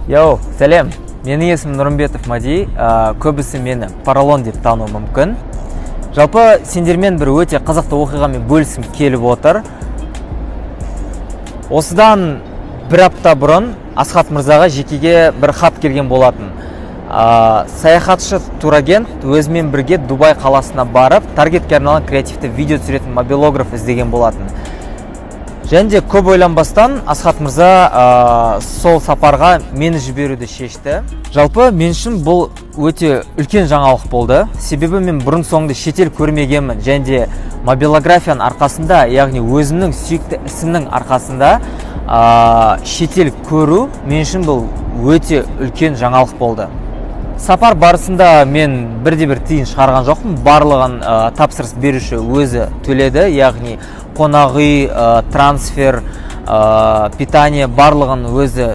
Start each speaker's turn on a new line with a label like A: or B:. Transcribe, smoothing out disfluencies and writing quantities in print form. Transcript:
A: Йоу, сәлем. Менің есімім Нұрымбетов Мади. Көбісі мені Паралон деп тану мүмкін. Жалпы сендермен бір өте қызықты оқиғамен бөлісім келіп отыр. Осыдан бір апта бұрын Асхат мырзаға жекеге бір хат келген болатын. Саяхатшы турагент өзімен бірге Дубай қаласына барып, таргетке арналған креативті видео түсіретін мобилограф іздеген болатын. Және де көп ойланбастан Асхат мырза сол сапарға мені жіберуді шешті. Жалпы мен үшін бұл өте үлкен жаңалық болды. Себебі мен бұрын соңды шетел көрмегенмін. Және де мобилографияның арқасында, яғни өзімнің сүйікті ісімнің арқасында шетел көру мен үшін бұл өте үлкен жаңалық болды. Сапар барысында мен бірде-бір тиын шығарған жоқпын. Барлығын тапсырыс беруші өзі төледі, яғни қонақ үй, трансфер, питание барлығын өзі